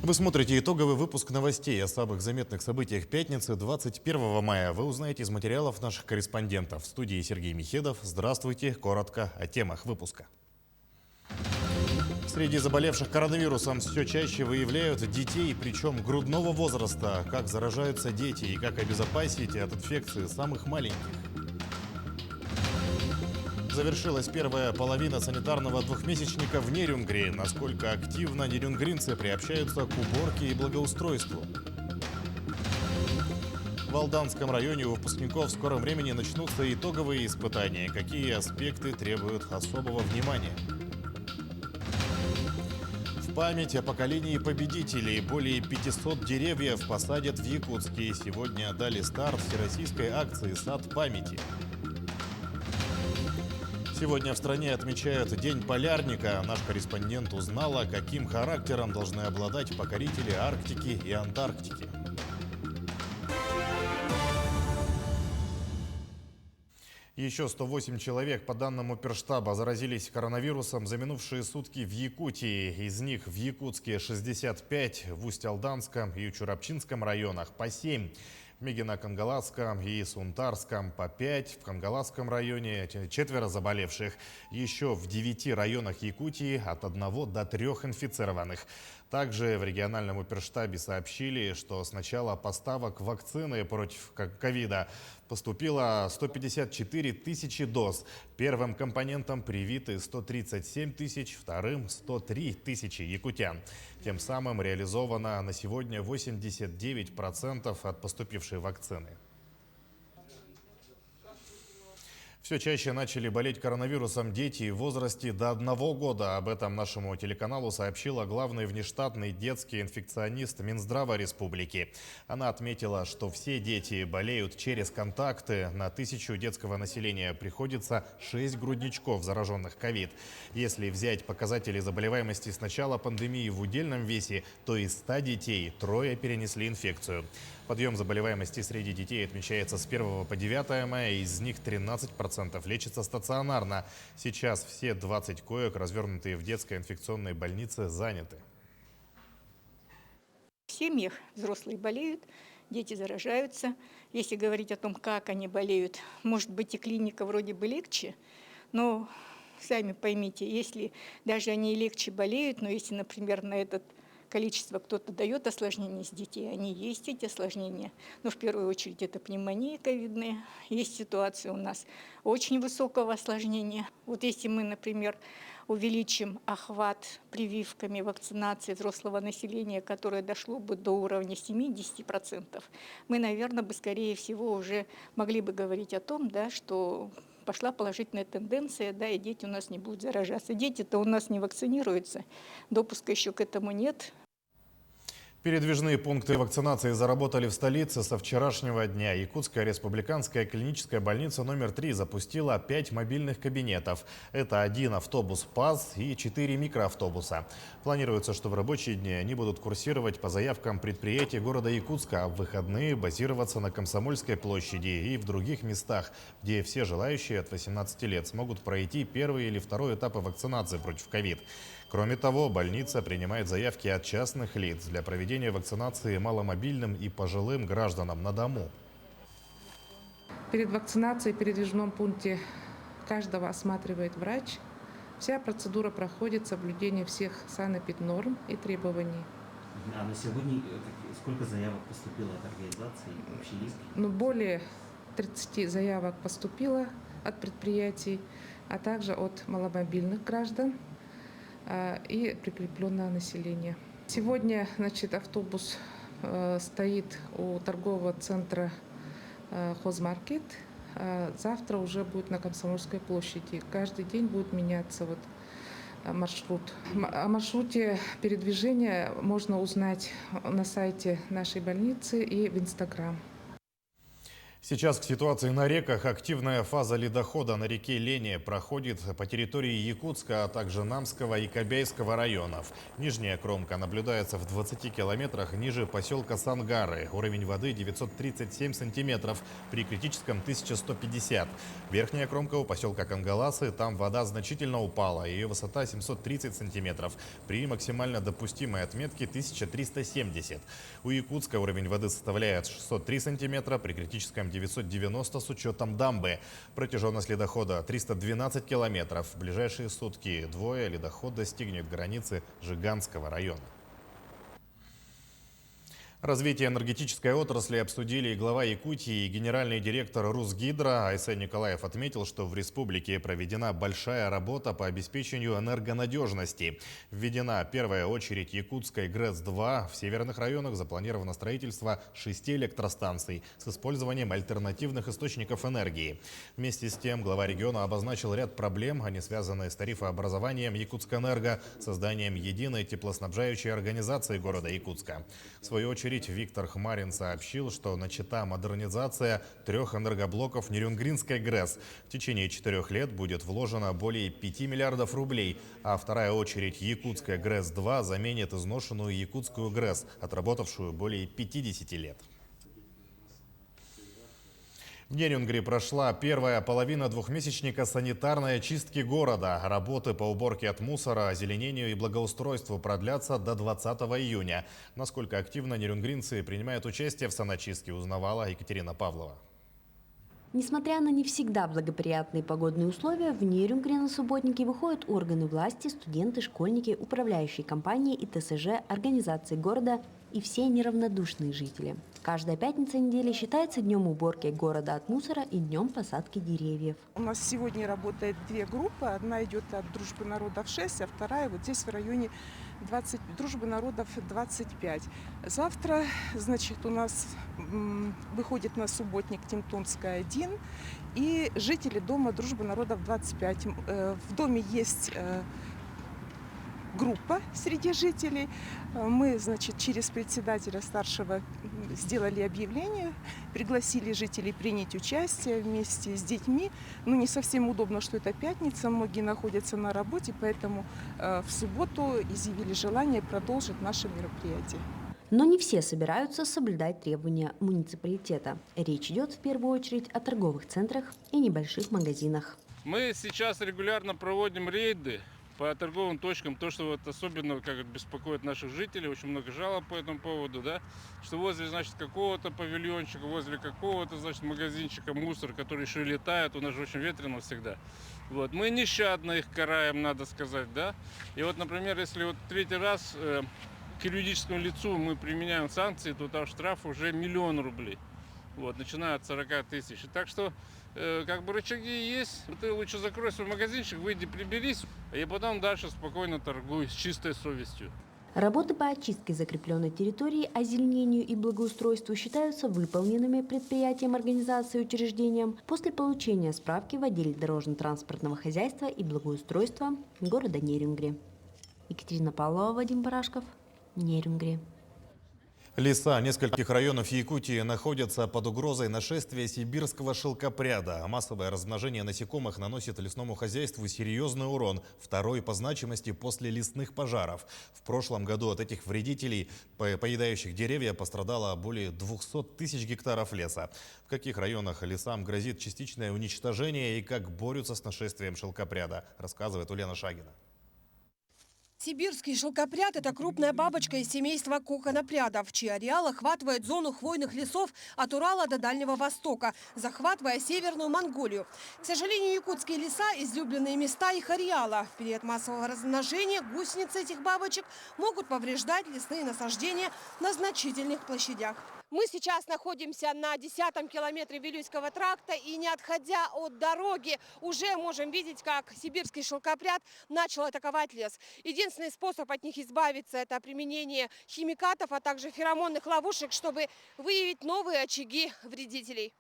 Вы смотрите итоговый выпуск новостей о самых заметных событиях пятницы 21 мая. Вы узнаете из материалов наших корреспондентов. В студии Сергей Михедов. Здравствуйте. Коротко о темах выпуска. Среди заболевших коронавирусом все чаще выявляют детей, причем грудного возраста. Как заражаются дети и как обезопасить от инфекции самых маленьких. Завершилась первая половина санитарного двухмесячника в Нерюнгри. Насколько активно нерюнгринцы приобщаются к уборке и благоустройству. В Алданском районе у выпускников в скором времени начнутся итоговые испытания. Какие аспекты требуют особого внимания? В память о поколении победителей более 500 деревьев посадят в Якутске. Сегодня дали старт всероссийской акции «Сад памяти». Сегодня в стране отмечают День полярника. Наш корреспондент узнала, каким характером должны обладать покорители Арктики и Антарктики. Еще 108 человек, по данным Оперштаба, заразились коронавирусом за минувшие сутки в Якутии. Из них в Якутске 65, в Усть-Алданском и Чурапчинском районах по 7. В Мегино-Кангаласском и Сунтарском по 5, в Кангаласском районе 4 заболевших. Еще в 9 районах Якутии от 1 до 3 инфицированных. Также в региональном оперштабе сообщили, что с начала поставок вакцины против ковида поступило 154 тысячи доз. Первым компонентом привиты 137 тысяч, вторым 103 тысячи якутян. Тем самым реализовано на сегодня 89% от поступившей вакцины. Все чаще начали болеть коронавирусом дети в возрасте до 1 года. Об этом нашему телеканалу сообщила главный внештатный детский инфекционист Минздрава республики. Она отметила, что все дети болеют через контакты. На 1000 детского населения приходится 6 грудничков, зараженных ковид. Если взять показатели заболеваемости с начала пандемии в удельном весе, то из 100 детей 3 перенесли инфекцию. Подъем заболеваемости среди детей отмечается с 1 по 9 мая, из них 13% лечатся стационарно. Сейчас все 20 коек, развернутые в детской инфекционной больнице, заняты. В семьях взрослые болеют, дети заражаются. Если говорить о том, как они болеют, может быть, и клиника вроде бы легче, но сами поймите, если даже они и легче болеют, но если, например, на этот количество кто-то дает осложнения с детей, они есть эти осложнения. Но в первую очередь это пневмонии ковидные. Есть ситуация у нас очень высокого осложнения. Вот если мы, например, увеличим охват прививками вакцинации взрослого населения, которое дошло бы до уровня 70%, мы, наверное, бы, скорее всего, уже могли бы говорить о том, да, что пошла положительная тенденция, да, и дети у нас не будут заражаться. Дети-то у нас не вакцинируются, допуска еще к этому нет. Передвижные пункты вакцинации заработали в столице со вчерашнего дня. Якутская республиканская клиническая больница номер 3 запустила 5 мобильных кабинетов. Это 1 автобус ПАЗ и 4 микроавтобуса. Планируется, что в рабочие дни они будут курсировать по заявкам предприятий города Якутска, а в выходные базироваться на Комсомольской площади и в других местах, где все желающие от 18 лет смогут пройти первый или второй этапы вакцинации против ковид. Кроме того, больница принимает заявки от частных лиц для проведения вакцинации маломобильным и пожилым гражданам на дому. Перед вакцинацией в передвижном пункте каждого осматривает врач. Вся процедура проходит соблюдение всех санэпиднорм и требований. А на сегодня сколько заявок поступило от организаций? Вообще есть? Более 30 заявок поступило от предприятий, а также от маломобильных граждан и прикрепленного населения. Сегодня, автобус стоит у торгового центра Хозмаркет. Завтра уже будет на Комсомольской площади. Каждый день будет меняться маршрут. О маршруте передвижения можно узнать на сайте нашей больницы и в Инстаграм. Сейчас к ситуации на реках. Активная фаза ледохода на реке Лени проходит по территории Якутска, а также Намского и Кобяйского районов. Нижняя кромка наблюдается в 20 километрах ниже поселка Сангары. Уровень воды 937 сантиметров, при критическом 1150. Верхняя кромка у поселка Кангаласы, там вода значительно упала. Ее высота 730 сантиметров, при максимально допустимой отметке 1370. У Якутска уровень воды составляет 603 сантиметра, при критическом 990 с учетом дамбы. Протяженность ледохода 312 километров. В ближайшие сутки ледоход достигнет границы Жиганского района. Развитие энергетической отрасли обсудили и глава Якутии, и генеральный директор Русгидро. Айсен Николаев отметил, что в республике проведена большая работа по обеспечению энергонадежности. Введена первая очередь якутской ГРЭС-2. В северных районах запланировано строительство 6 электростанций с использованием альтернативных источников энергии. Вместе с тем глава региона обозначил ряд проблем, они связаны с тарифообразованием Якутскэнерго, созданием единой теплоснабжающей организации города Якутска. В свою очередь Виктор Хмарин сообщил, что начата модернизация 3 энергоблоков Нерюнгринской ГРЭС. В течение 4 лет будет вложено более 5 миллиардов рублей, а вторая очередь Якутская ГРЭС-2 заменит изношенную Якутскую ГРЭС, отработавшую более 50 лет. В Нерюнгри прошла первая половина двухмесячника санитарной очистки города. Работы по уборке от мусора, озеленению и благоустройству продлятся до 20 июня. Насколько активно нерюнгринцы принимают участие в саночистке, узнавала Екатерина Павлова. Несмотря на не всегда благоприятные погодные условия, в Нерюнгри на субботники выходят органы власти, студенты, школьники, управляющие компании и ТСЖ, организации города и все неравнодушные жители. Каждая пятница недели считается днем уборки города от мусора и днем посадки деревьев. У нас сегодня работает 2 группы. Одна идет от Дружбы народов 6, а вторая вот здесь в районе Дружбы народов 25. Завтра, значит, у нас выходит на субботник Тимтунская 1 и жители дома Дружбы народов 25. В доме есть группа среди жителей. Мы, значит, через председателя старшего сделали объявление, пригласили жителей принять участие вместе с детьми. Ну, не совсем удобно, что это пятница, многие находятся на работе, поэтому в субботу изъявили желание продолжить наше мероприятие. Но не все собираются соблюдать требования муниципалитета. Речь идет в первую очередь о торговых центрах и небольших магазинах. Мы сейчас регулярно проводим рейды по торговым точкам. То, что вот особенно беспокоит наших жителей, очень много жалоб по этому поводу, да, что возле, значит, какого-то павильончика, возле какого-то, значит, магазинчика мусор, который еще летает, у нас же очень ветрено всегда. Вот. Мы нещадно их караем, надо сказать, да. И вот, например, если вот 3-й раз к юридическому лицу мы применяем санкции, то там штраф уже 1 000 000 рублей. Вот, начиная от 40 000. Так что рычаги есть. Ты лучше закрой свой магазинчик, выйди, приберись, и потом дальше спокойно торгуй с чистой совестью. Работы по очистке закрепленной территории, озеленению и благоустройству считаются выполненными предприятием, организацией и учреждением после получения справки в отделе дорожно-транспортного хозяйства и благоустройства города Нерюнгри. Екатерина Павлова, Вадим Барашков, Нерюнгри. Леса нескольких районов Якутии находятся под угрозой нашествия сибирского шелкопряда. Массовое размножение насекомых наносит лесному хозяйству серьезный урон, второй по значимости после лесных пожаров. В прошлом году от этих вредителей, поедающих деревья, пострадало более 200 000 гектаров леса. В каких районах лесам грозит частичное уничтожение и как борются с нашествием шелкопряда, рассказывает Ульяна Шагина. Сибирский шелкопряд – это крупная бабочка из семейства коконопрядов, чьи ареал охватывает зону хвойных лесов от Урала до Дальнего Востока, захватывая Северную Монголию. К сожалению, якутские леса – излюбленные места их ареала. В период массового размножения гусеницы этих бабочек могут повреждать лесные насаждения на значительных площадях. Мы сейчас находимся на 10-м километре Вилюйского тракта и, не отходя от дороги, уже можем видеть, как сибирский шелкопряд начал атаковать лес. Единственный способ от них избавиться – это применение химикатов, а также феромонных ловушек, чтобы выявить новые очаги вредителей.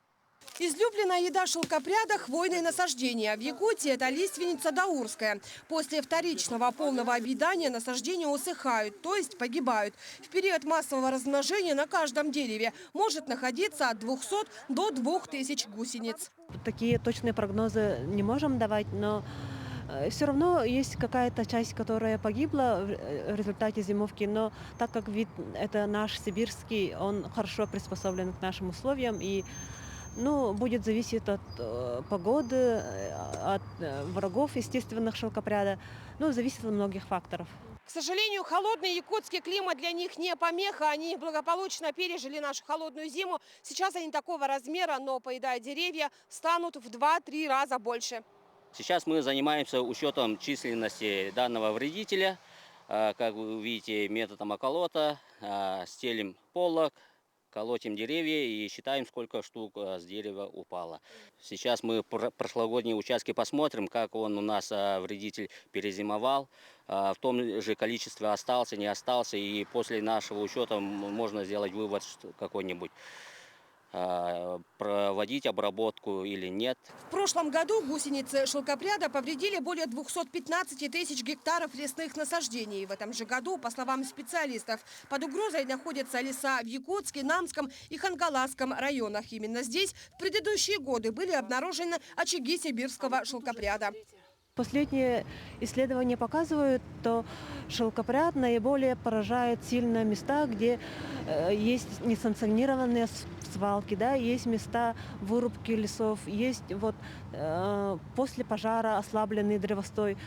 Излюбленная еда шелкопряда – хвойные насаждения. В Якутии это лиственница даурская. После вторичного полного объедания насаждения усыхают, то есть погибают. В период массового размножения на каждом дереве может находиться от 200 до 2000 гусениц. Такие точные прогнозы не можем давать, но все равно есть какая-то часть, которая погибла в результате зимовки, но так как вид это наш сибирский, он хорошо приспособлен к нашим условиям и будет зависеть от погоды, от врагов естественных шелкопряда, зависит от многих факторов. К сожалению, холодный якутский климат для них не помеха. Они благополучно пережили нашу холодную зиму. Сейчас они такого размера, но, поедая деревья, станут в 2-3 раза больше. Сейчас мы занимаемся учетом численности данного вредителя. Как вы видите, методом околота, стелим полог, колотим деревья и считаем, сколько штук с дерева упало. Сейчас мы прошлогодние участки посмотрим, как он у нас, вредитель, перезимовал. В том же количестве остался, не остался. И после нашего учета можно сделать вывод какой-нибудь. Проводить обработку или нет. В прошлом году гусеницы шелкопряда повредили более 215 тысяч гектаров лесных насаждений. В этом же году, по словам специалистов, под угрозой находятся леса в Якутске, Намском и Хангаласском районах. Именно здесь в предыдущие годы были обнаружены очаги сибирского шелкопряда. Последние исследования показывают, что шелкопряд наиболее поражает сильно места, где есть несанкционированные свалки, есть места вырубки лесов, есть после пожара ослабленный древостой.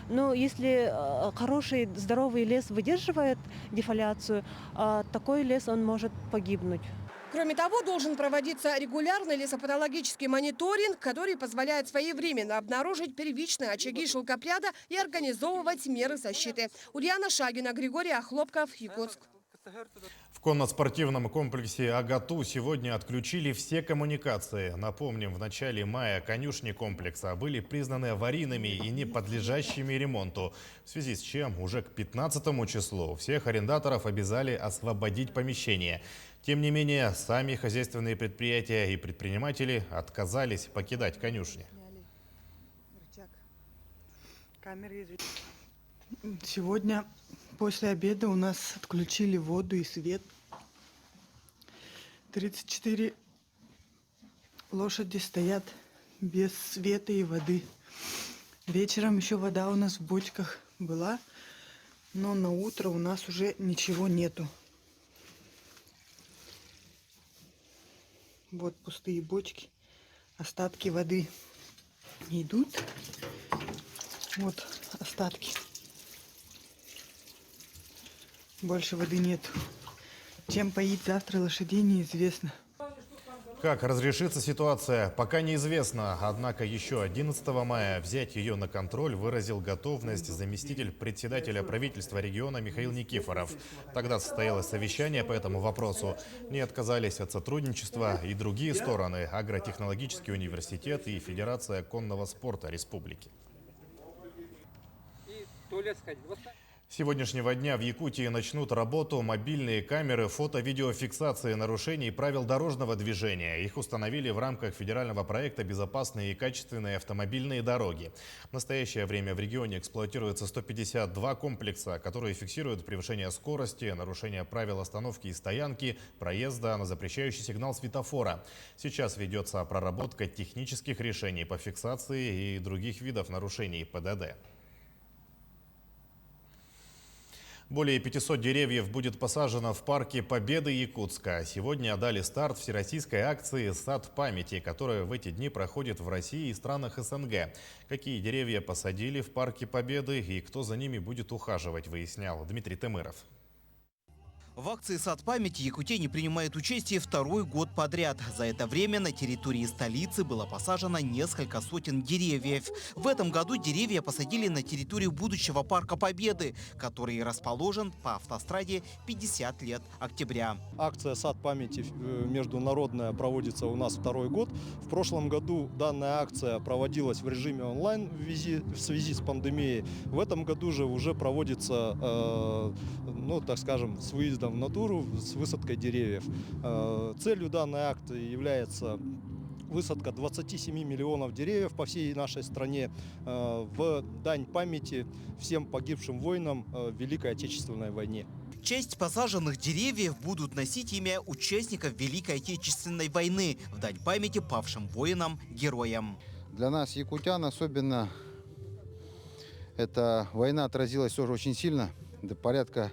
Но если хороший, здоровый лес выдерживает дефоляцию, такой лес он может погибнуть. Кроме того, должен проводиться регулярный лесопатологический мониторинг, который позволяет своевременно обнаружить первичные очаги шелкопряда и организовывать меры защиты. Ульяна Шагина, Григорий Охлопков, Якутск. В конно-спортивном комплексе «Агату» сегодня отключили все коммуникации. Напомним, в начале мая конюшни комплекса были признаны аварийными и не подлежащими ремонту, в связи с чем уже к 15 числу всех арендаторов обязали освободить помещение. Тем не менее, сами хозяйственные предприятия и предприниматели отказались покидать конюшни. Сегодня после обеда у нас отключили воду и свет. 34 лошади стоят без света и воды. Вечером еще вода у нас в бочках была, но на утро у нас уже ничего нету. Вот пустые бочки, остатки воды идут. Вот остатки. Больше воды нет. Чем поить завтра лошадей, неизвестно. Как разрешится ситуация, пока неизвестно. Однако еще 11 мая взять ее на контроль выразил готовность заместитель председателя правительства региона Михаил Никифоров. Тогда состоялось совещание по этому вопросу. Не отказались от сотрудничества и другие стороны – Агротехнологический университет и Федерация конного спорта республики. С сегодняшнего дня в Якутии начнут работу мобильные камеры фото-видеофиксации нарушений правил дорожного движения. Их установили в рамках федерального проекта «Безопасные и качественные автомобильные дороги». В настоящее время в регионе эксплуатируется 152 комплекса, которые фиксируют превышение скорости, нарушение правил остановки и стоянки, проезда на запрещающий сигнал светофора. Сейчас ведется проработка технических решений по фиксации и других видов нарушений ПДД. Более 500 деревьев будет посажено в парке Победы Якутска. Сегодня дали старт всероссийской акции «Сад памяти», которая в эти дни проходит в России и странах СНГ. Какие деревья посадили в парке Победы и кто за ними будет ухаживать, выяснял Дмитрий Темыров. В акции «Сад памяти» якутяне принимают участие второй год подряд. За это время на территории столицы было посажено несколько сотен деревьев. В этом году деревья посадили на территории будущего парка Победы, который расположен по автостраде 50 лет октября. Акция «Сад памяти» международная проводится у нас второй год. В прошлом году данная акция проводилась в режиме онлайн в связи с пандемией. В этом году же уже проводится, так скажем, с выездом в натуру, с высадкой деревьев. Целью данной акции является высадка 27 миллионов деревьев по всей нашей стране в дань памяти всем погибшим воинам в Великой Отечественной войне. Часть посаженных деревьев будут носить имя участников Великой Отечественной войны в дань памяти павшим воинам-героям. Для нас, якутян, особенно эта война отразилась тоже очень сильно. До порядка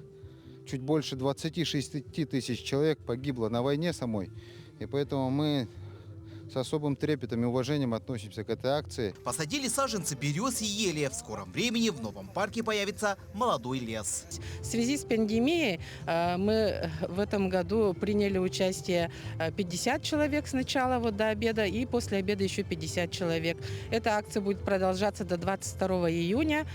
чуть больше 26 тысяч человек погибло на войне самой. И поэтому мы с особым трепетом и уважением относимся к этой акции. Посадили саженцы берез и ели. В скором времени в новом парке появится молодой лес. В связи с пандемией мы в этом году приняли участие 50 человек сначала до обеда и после обеда еще 50 человек. Эта акция будет продолжаться до 22 июня.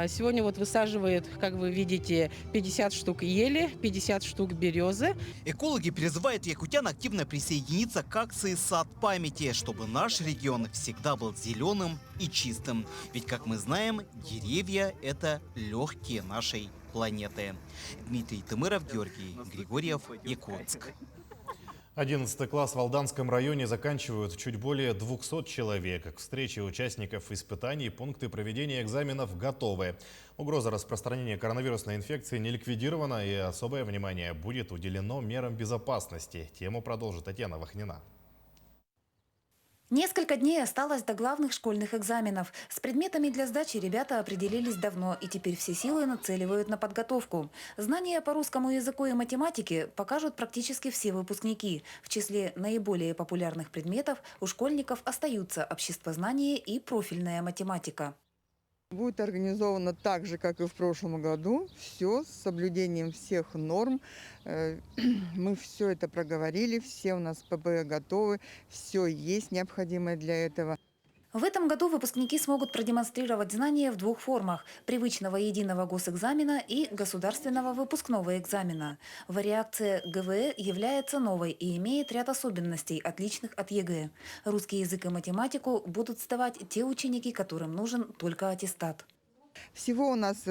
Сегодня высаживают, как вы видите, 50 штук ели, 50 штук березы. Экологи призывают якутян активно присоединиться к акции «Сад памяти», чтобы наш регион всегда был зеленым и чистым. Ведь, как мы знаем, деревья – это легкие нашей планеты. Дмитрий Тымыров, Георгий Григорьев, Якутск. 11 класс в Алданском районе заканчивают чуть более 200 человек. К встрече участников испытаний пункты проведения экзаменов готовы. Угроза распространения коронавирусной инфекции не ликвидирована, и особое внимание будет уделено мерам безопасности. Тему продолжит Татьяна Вахнина. Несколько дней осталось до главных школьных экзаменов. С предметами для сдачи ребята определились давно и теперь все силы нацеливают на подготовку. Знания по русскому языку и математике покажут практически все выпускники. В числе наиболее популярных предметов у школьников остаются обществознание и профильная математика. Будет организовано так же, как и в прошлом году, все с соблюдением всех норм. Мы все это проговорили, все у нас ПП готовы, все есть необходимое для этого. В этом году выпускники смогут продемонстрировать знания в двух формах – привычного единого госэкзамена и государственного выпускного экзамена. Вариация ГВЭ является новой и имеет ряд особенностей, отличных от ЕГЭ. Русский язык и математику будут сдавать те ученики, которым нужен только аттестат. Всего у нас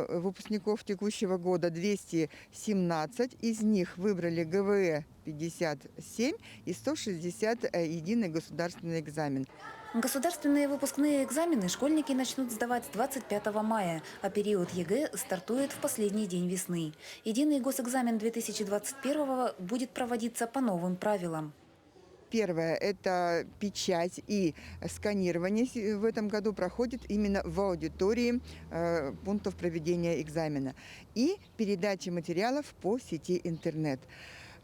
выпускников текущего года 217, из них выбрали ГВЭ 57 и 160 единый государственный экзамен. Государственные выпускные экзамены школьники начнут сдавать с 25 мая, а период ЕГЭ стартует в последний день весны. Единый госэкзамен 2021 будет проводиться по новым правилам. Первое – это печать и сканирование в этом году проходит именно в аудитории пунктов проведения экзамена и передача материалов по сети интернет.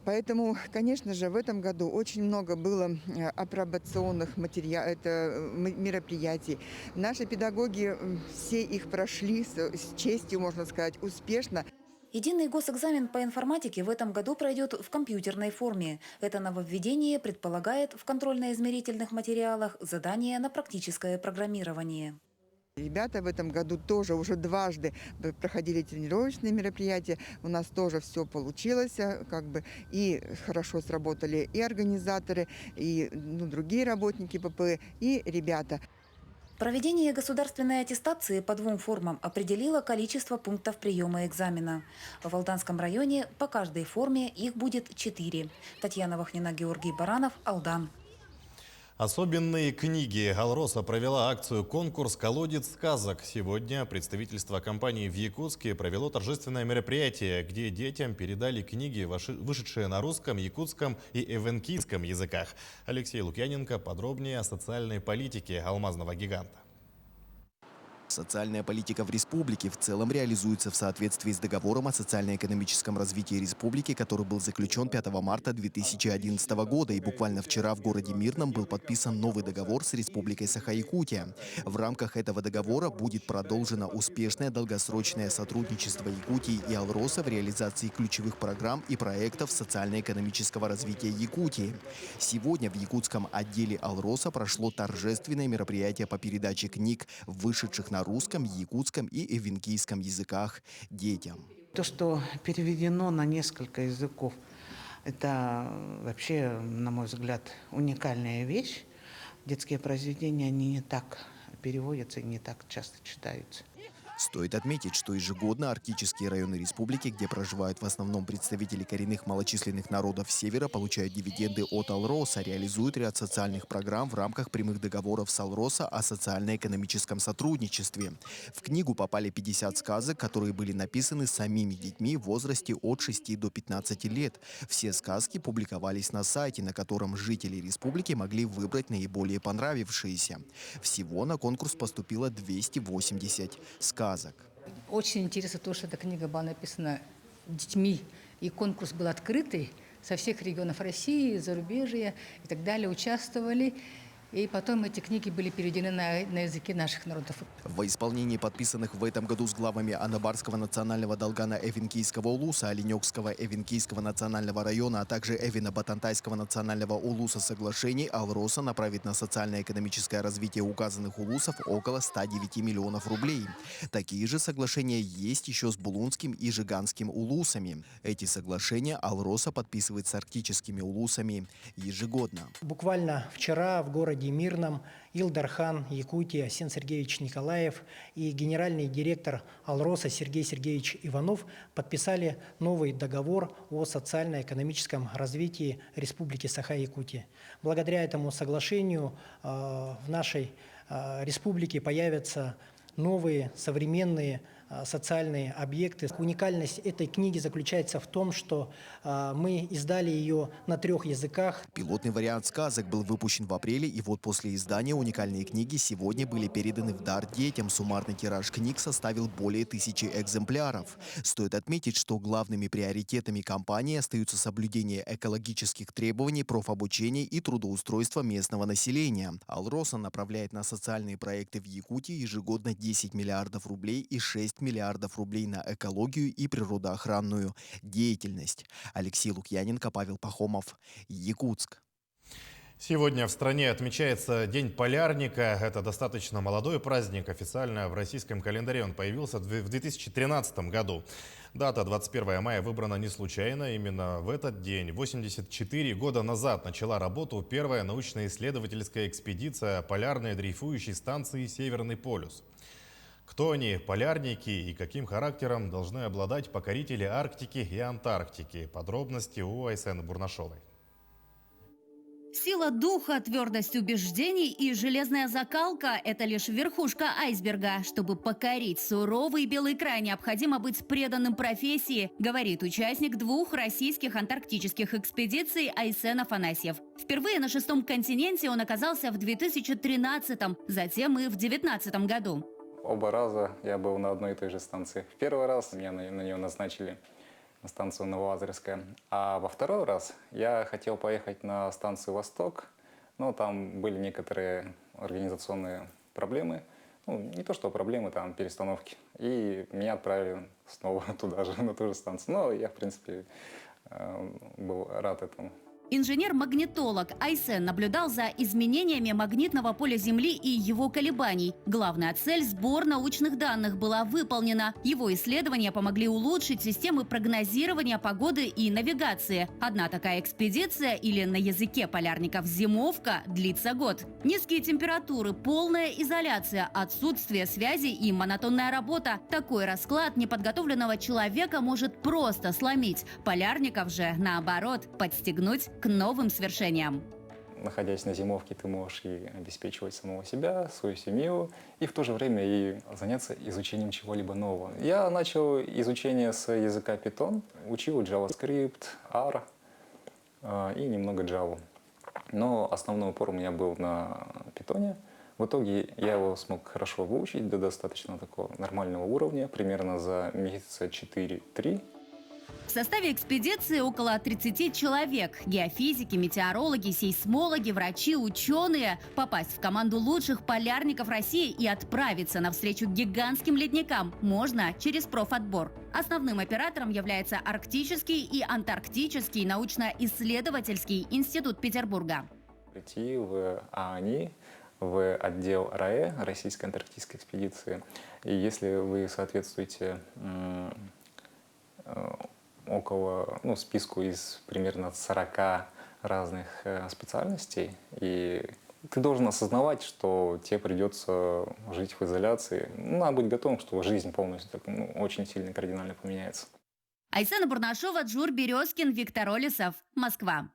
Поэтому, конечно же, в этом году очень много было апробационных мероприятий. Наши педагоги все их прошли с честью, можно сказать, успешно. Единый госэкзамен по информатике в этом году пройдет в компьютерной форме. Это нововведение предполагает в контрольно-измерительных материалах задания на практическое программирование. Ребята в этом году тоже уже дважды проходили тренировочные мероприятия. У нас тоже все получилось, и хорошо сработали и организаторы, и другие работники ПП, и ребята. Проведение государственной аттестации по двум формам определило количество пунктов приема экзамена. В Алданском районе по каждой форме их будет 4. Татьяна Вахнина, Георгий Баранов, Алдан. Особенные книги. Алроса провела акцию «Конкурс колодец сказок». Сегодня представительство компании в Якутске провело торжественное мероприятие, где детям передали книги, вышедшие на русском, якутском и эвенкийском языках. Алексей Лукьяненко подробнее о социальной политике алмазного гиганта. Социальная политика в республике в целом реализуется в соответствии с договором о социально-экономическом развитии республики, который был заключен 5 марта 2011 года. И буквально вчера в городе Мирном был подписан новый договор с Республикой Саха-Якутия. В рамках этого договора будет продолжено успешное долгосрочное сотрудничество Якутии и Алроса в реализации ключевых программ и проектов социально-экономического развития Якутии. Сегодня в якутском отделе Алроса прошло торжественное мероприятие по передаче книг, вышедших на русском, якутском и эвенкийском языках детям. То, что переведено на несколько языков, это вообще, на мой взгляд, уникальная вещь. Детские произведения, они не так переводятся и не так часто читаются. Стоит отметить, что ежегодно арктические районы республики, где проживают в основном представители коренных малочисленных народов Севера, получают дивиденды от Алроса, реализуют ряд социальных программ в рамках прямых договоров с Алроса о социально-экономическом сотрудничестве. В книгу попали 50 сказок, которые были написаны самими детьми в возрасте от 6 до 15 лет. Все сказки публиковались на сайте, на котором жители республики могли выбрать наиболее понравившиеся. Всего на конкурс поступило 280 сказок. Очень интересно то, что эта книга была написана детьми, и конкурс был открытый. Со всех регионов России, зарубежья и так далее участвовали. И потом эти книги были переведены на языки наших народов. Во исполнении подписанных в этом году с главами Анабарского национального долгана Эвенкийского улуса, Оленёкского Эвенкийского национального района, а также Эвино-Батантайского национального улуса соглашений, Алроса направит на социально-экономическое развитие указанных улусов около 109 миллионов рублей. Такие же соглашения есть еще с Булунским и Жиганским улусами. Эти соглашения Алроса подписывает с арктическими улусами ежегодно. Буквально вчера в городе Мирном Илдархан, Якутия, Асен Сергеевич Николаев и генеральный директор Алроса Сергей Сергеевич Иванов подписали новый договор о социально-экономическом развитии Республики Саха-Якутия. Благодаря этому соглашению в нашей республике появятся новые современные социальные объекты. Уникальность этой книги заключается в том, что мы издали ее на 3 языках. Пилотный вариант сказок был выпущен в апреле, и вот после издания уникальные книги сегодня были переданы в дар детям. Суммарный тираж книг составил более 1000 экземпляров. Стоит отметить, что главными приоритетами компании остаются соблюдение экологических требований, профобучение и трудоустройство местного населения. Алроса направляет на социальные проекты в Якутии ежегодно 10 миллиардов рублей и 6 миллиардов рублей на экологию и природоохранную деятельность. Алексей Лукьяненко, Павел Пахомов, Якутск. Сегодня в стране отмечается День полярника. Это достаточно молодой праздник. Официально в российском календаре он появился в 2013 году. Дата 21 мая выбрана не случайно. Именно в этот день, 84 года назад, начала работу первая научно-исследовательская экспедиция полярной дрейфующей станции «Северный полюс». Кто они, полярники, и каким характером должны обладать покорители Арктики и Антарктики? Подробности у Айсены Бурнашовой. Сила духа, твердость убеждений и железная закалка – это лишь верхушка айсберга. Чтобы покорить суровый белый край, необходимо быть преданным профессии, говорит участник 2 российских антарктических экспедиций Айсен Афанасьев. Впервые на 6-м континенте он оказался в 2013-м, затем и в 2019 году. Оба раза я был на одной и той же станции. В первый раз меня на нее назначили, на станцию Новоазерская. А во второй раз я хотел поехать на станцию «Восток», но там были некоторые организационные проблемы. Ну, не то что проблемы, там перестановки. И меня отправили снова туда же, на ту же станцию. Но я, в принципе, был рад этому. Инженер-магнитолог Айсен наблюдал за изменениями магнитного поля Земли и его колебаний. Главная цель – сбор научных данных была выполнена. Его исследования помогли улучшить системы прогнозирования погоды и навигации. Одна такая экспедиция, или на языке полярников зимовка, длится год. Низкие температуры, полная изоляция, отсутствие связи и монотонная работа. Такой расклад неподготовленного человека может просто сломить. Полярников же, наоборот, подстегнуть к новым свершениям. Находясь на зимовке, ты можешь и обеспечивать самого себя, свою семью, и в то же время и заняться изучением чего-либо нового. Я начал изучение с языка Python, учил JavaScript, R и немного Java. Но основной упор у меня был на Python. В итоге я его смог хорошо выучить до достаточно такого нормального уровня, примерно за месяца 4-3. В составе экспедиции около 30 человек. Геофизики, метеорологи, сейсмологи, врачи, ученые. Попасть в команду лучших полярников России и отправиться навстречу гигантским ледникам можно через профотбор. Основным оператором является Арктический и Антарктический научно-исследовательский институт Петербурга. Прийти в ААНИ, в отдел РАЭ, Российской антарктической экспедиции. И если вы соответствуете списку из примерно 40 разных специальностей, и Ты должен осознавать, что тебе придется жить в изоляции. Надо быть готовым, что жизнь полностью так, очень сильно кардинально поменяется. Айсена Бурнашова, Джур Березкин, Виктор Олесов, Москва.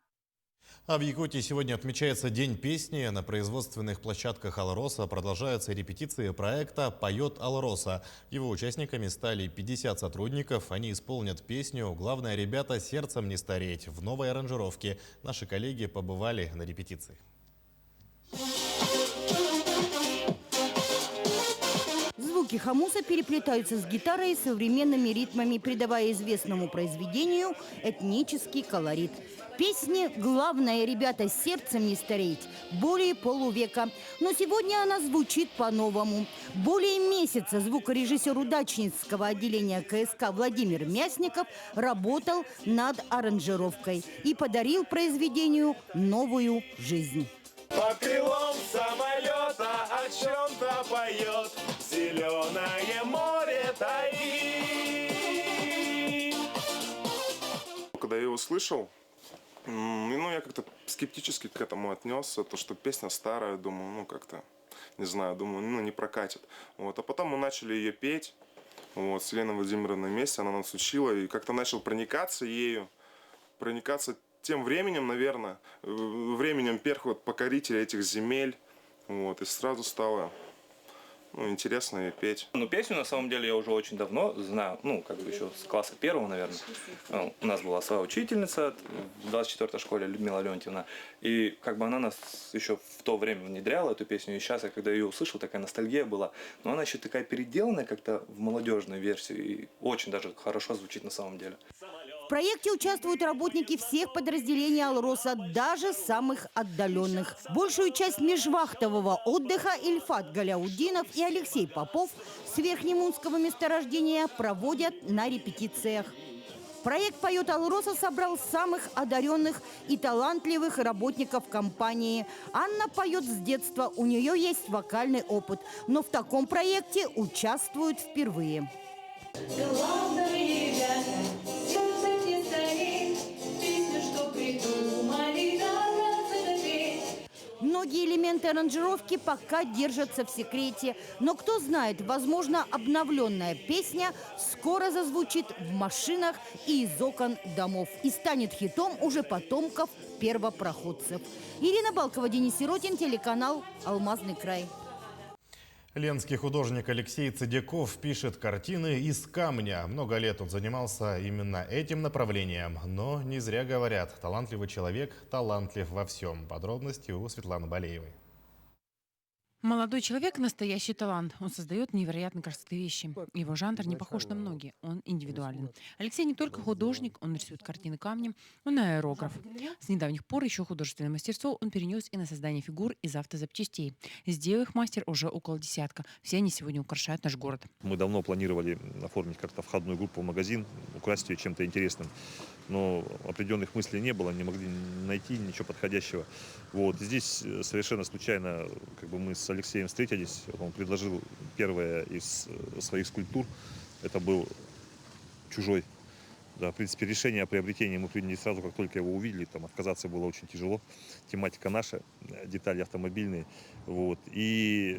А в Якутии сегодня отмечается День песни. На производственных площадках «Алроса» продолжаются репетиции проекта «Поет Алроса». Его участниками стали 50 сотрудников. Они исполнят песню «Главное, ребята, сердцем не стареть» в новой аранжировке. Наши коллеги побывали на репетиции. Звуки хомуса переплетаются с гитарой и современными ритмами, придавая известному произведению этнический колорит. Песни «Главное, ребята, сердцем не стареть» более полувека. Но сегодня она звучит по-новому. Более месяца звукорежиссер удачницкого отделения КСК Владимир Мясников работал над аранжировкой и подарил произведению новую жизнь. Под крылом самолета о чем-то поет, зеленое море таит. Когда я его слышал, я как-то скептически к этому отнесся, то, что песня старая, думаю, как-то, не знаю, думаю, не прокатит. А потом мы начали ее петь, с Еленой Владимировной вместе, она нас учила, и как-то начал проникаться ею, тем временем, наверное, временем первых покорителей этих земель, и сразу стало интересно ее петь. Песню, на самом деле, я уже очень давно знаю, еще с класса первого, наверное. У нас была своя учительница в 24-й школе, Людмила Леонтьевна, и она нас еще в то время внедряла, эту песню, и сейчас, когда ее услышал, такая ностальгия была, но она еще такая переделанная как-то в молодежную версию, и очень даже хорошо звучит на самом деле. В проекте участвуют работники всех подразделений «Алроса», даже самых отдаленных. Большую часть межвахтового отдыха Ильфат Галяудинов и Алексей Попов с Верхнемунского месторождения проводят на репетициях. Проект «Поет Алроса» собрал самых одаренных и талантливых работников компании. Анна поет с детства, у нее есть вокальный опыт, но в таком проекте участвует впервые. Многие элементы аранжировки пока держатся в секрете. Но кто знает, возможно, обновленная песня скоро зазвучит в машинах и из окон домов. И станет хитом уже потомков первопроходцев. Ирина Балкова, Денис Сиротин, телеканал «Алмазный край». Ленский художник Алексей Цидяков пишет картины из камня. Много лет он занимался именно этим направлением. Но не зря говорят, талантливый человек талантлив во всем. Подробности у Светланы Балеевой. Молодой человек – настоящий талант. Он создает невероятно красивые вещи. Его жанр не похож на многие, он индивидуален. Алексей не только художник, он рисует картины камнем, он аэрограф. С недавних пор еще художественное мастерство он перенес и на создание фигур из автозапчастей. Сделал их мастер уже около десятка. Все они сегодня украшают наш город. Мы давно планировали оформить как-то входную группу в магазин, украсить ее чем-то интересным. Но определенных мыслей не было, не могли найти ничего подходящего. Здесь совершенно случайно мы с Алексеем встретились. Он предложил первое из своих скульптур. Это был «Чужой». Да, в принципе, решение о приобретении мы приняли сразу, как только его увидели. Отказаться было очень тяжело. Тематика наша, детали автомобильные. И,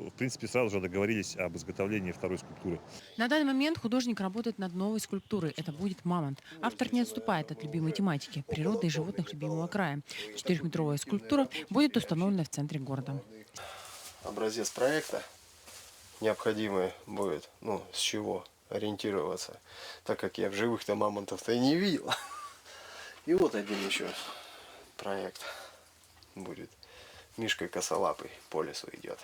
в принципе, сразу же договорились об изготовлении второй скульптуры. На данный момент художник работает над новой скульптурой. Это будет мамонт. Автор не отступает от любимой тематики – природы и животных любимого края. 4-метровая скульптура будет установлена в центре города. Образец проекта необходимый будет, с чего ориентироваться, так как я в живых-то мамонтов-то и не видел. И один еще проект будет. Мишкой Косолапый по лесу идет.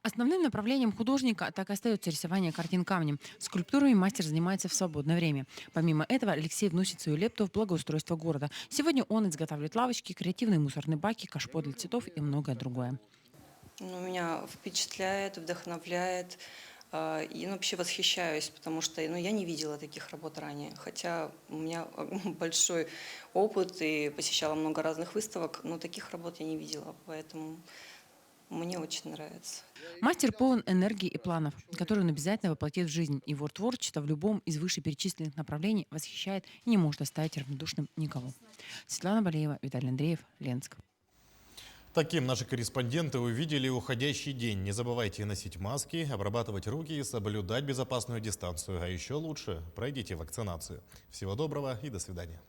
Основным направлением художника так и остается рисование картин камнем. Скульптурами мастер занимается в свободное время. Помимо этого, Алексей вносит свою лепту в благоустройство города. Сегодня он изготавливает лавочки, креативные мусорные баки, кашпо для цветов и многое другое. Меня впечатляет, вдохновляет. И вообще восхищаюсь, потому что я не видела таких работ ранее. Хотя у меня большой опыт и посещала много разных выставок, но таких работ я не видела, поэтому мне очень нравится. Мастер полон энергии и планов, которые он обязательно воплотит в жизнь. Его творчество в любом из вышеперечисленных направлений восхищает и не может оставить равнодушным никого. Светлана Балеева, Виталий Андреев, Ленск. Таким наши корреспонденты увидели уходящий день. Не забывайте носить маски, обрабатывать руки и соблюдать безопасную дистанцию. А еще лучше – пройдите вакцинацию. Всего доброго и до свидания.